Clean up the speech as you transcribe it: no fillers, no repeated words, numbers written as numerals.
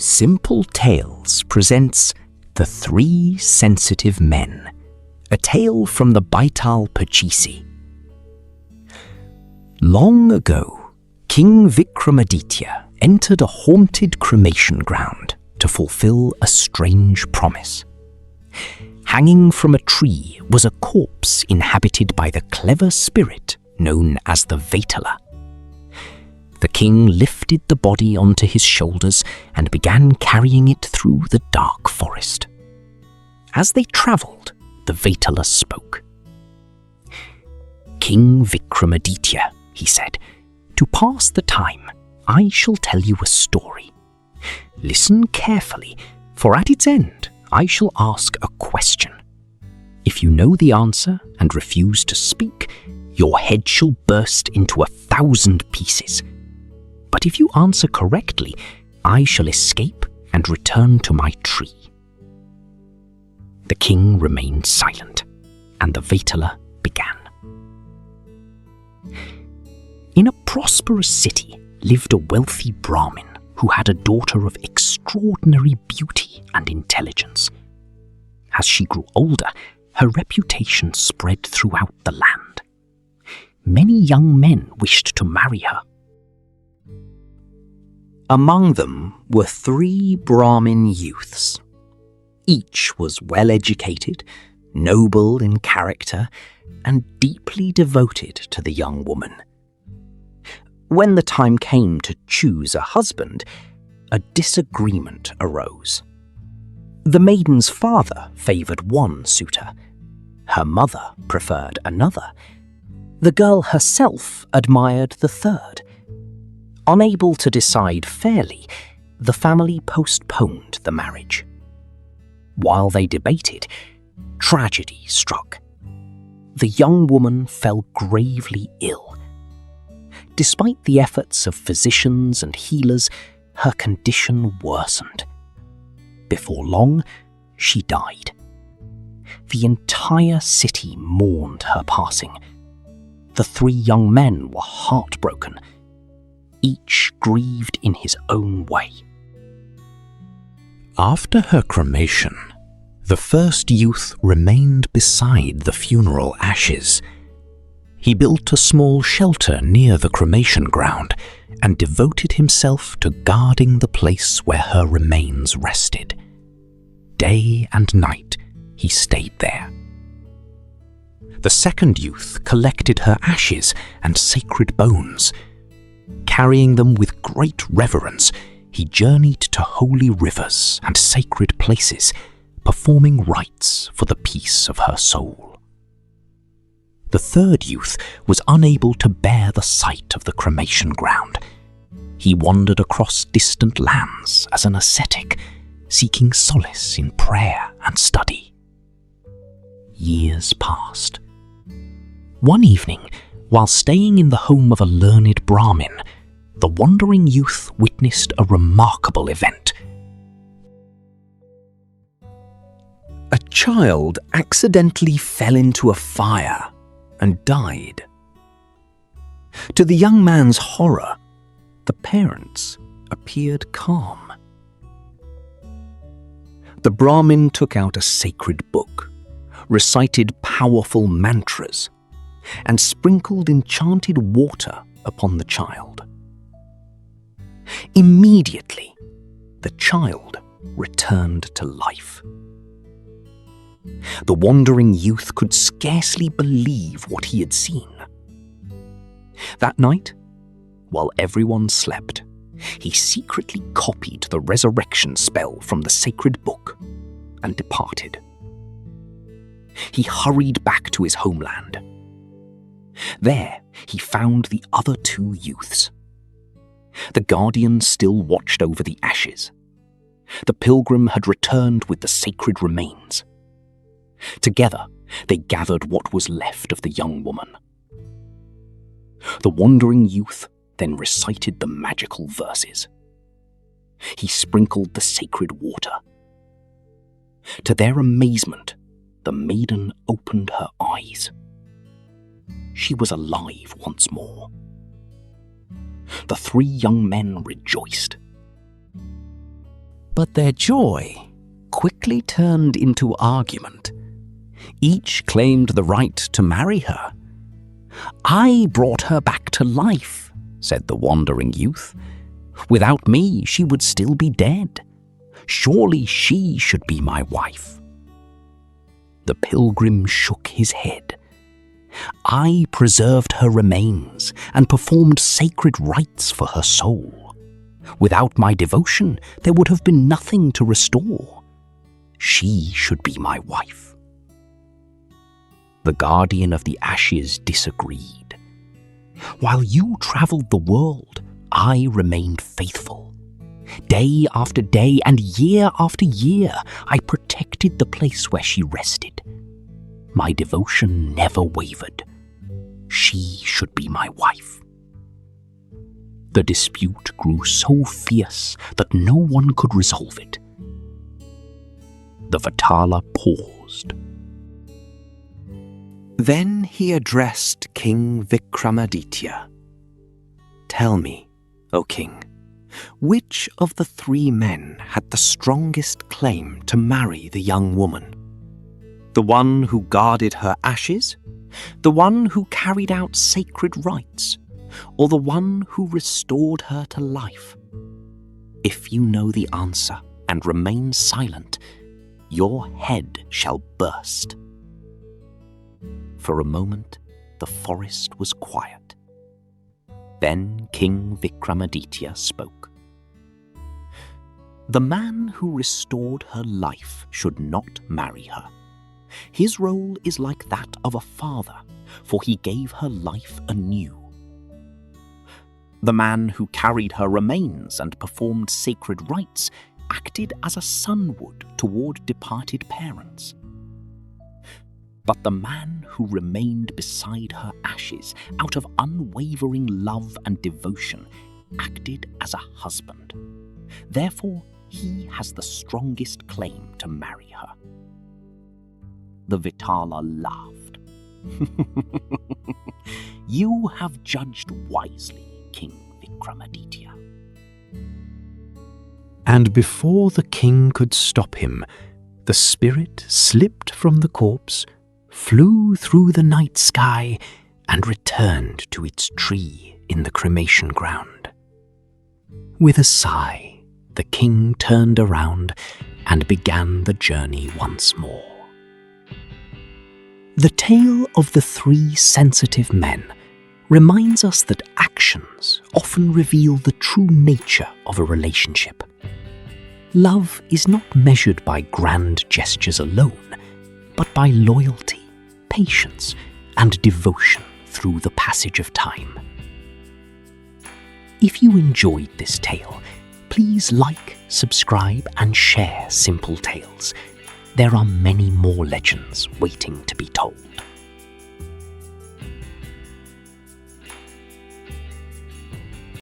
Simple Tales presents The Three Sensitive Men, a tale from the Baital Pachisi. Long ago, King Vikramaditya entered a haunted cremation ground to fulfill a strange promise. Hanging from a tree was a corpse inhabited by the clever spirit known as the Vetala. The king lifted the body onto his shoulders and began carrying it through the dark forest. As they travelled, the Vetala spoke. "King Vikramaditya," he said, "to pass the time, I shall tell you a story. Listen carefully, for at its end, I shall ask a question. If you know the answer and refuse to speak, your head shall burst into 1,000 pieces. But if you answer correctly, I shall escape and return to my tree." The king remained silent, and the Vetala began. In a prosperous city lived a wealthy Brahmin who had a daughter of extraordinary beauty and intelligence. As she grew older, her reputation spread throughout the land. Many young men wished to marry her. Among them were 3 Brahmin youths. Each was well-educated, noble in character, and deeply devoted to the young woman. When the time came to choose a husband, a disagreement arose. The maiden's father favoured one suitor. Her mother preferred another. The girl herself admired the third. Unable to decide fairly, the family postponed the marriage. While they debated, tragedy struck. The young woman fell gravely ill. Despite the efforts of physicians and healers, her condition worsened. Before long, she died. The entire city mourned her passing. The 3 young men were heartbroken. Each grieved in his own way. After her cremation, the first youth remained beside the funeral ashes. He built a small shelter near the cremation ground and devoted himself to guarding the place where her remains rested. Day and night, he stayed there. The second youth collected her ashes and sacred bones. Carrying them with great reverence, he journeyed to holy rivers and sacred places, performing rites for the peace of her soul. The third youth was unable to bear the sight of the cremation ground. He wandered across distant lands as an ascetic, seeking solace in prayer and study. Years passed. One evening, while staying in the home of a learned Brahmin, the wandering youth witnessed a remarkable event. A child accidentally fell into a fire and died. To the young man's horror, the parents appeared calm. The Brahmin took out a sacred book, recited powerful mantras, and sprinkled enchanted water upon the child. Immediately, the child returned to life. The wandering youth could scarcely believe what he had seen. That night, while everyone slept, he secretly copied the resurrection spell from the sacred book and departed. He hurried back to his homeland. There, he found the other 2 youths. The guardian still watched over the ashes. The pilgrim had returned with the sacred remains. Together, they gathered what was left of the young woman. The wandering youth then recited the magical verses. He sprinkled the sacred water. To their amazement, the maiden opened her eyes. She was alive once more. The 3 young men rejoiced. But their joy quickly turned into argument. Each claimed the right to marry her. "I brought her back to life," said the wandering youth. "Without me, she would still be dead. Surely she should be my wife." The pilgrim shook his head. "I preserved her remains and performed sacred rites for her soul. Without my devotion, there would have been nothing to restore. She should be my wife." The guardian of the ashes disagreed. "While you traveled the world, I remained faithful. Day after day and year after year, I protected the place where she rested. My devotion never wavered. She should be my wife." The dispute grew so fierce that no one could resolve it. The Vetala paused. Then he addressed King Vikramaditya. "Tell me, O king, which of the three men had the strongest claim to marry the young woman? The one who guarded her ashes? The one who carried out sacred rites? Or the one who restored her to life? If you know the answer and remain silent, your head shall burst." For a moment, the forest was quiet. Then King Vikramaditya spoke. "The man who restored her life should not marry her. His role is like that of a father, for he gave her life anew. The man who carried her remains and performed sacred rites acted as a son would toward departed parents. But the man who remained beside her ashes out of unwavering love and devotion acted as a husband. Therefore, he has the strongest claim to marry her." The Vetala laughed. "You have judged wisely, King Vikramaditya." And before the king could stop him, the spirit slipped from the corpse, flew through the night sky, and returned to its tree in the cremation ground. With a sigh, the king turned around and began the journey once more. The tale of the three sensitive men reminds us that actions often reveal the true nature of a relationship. Love is not measured by grand gestures alone, but by loyalty, patience, and devotion through the passage of time. If you enjoyed this tale, please like, subscribe, and share Simple Tales. There are many more legends waiting to be told.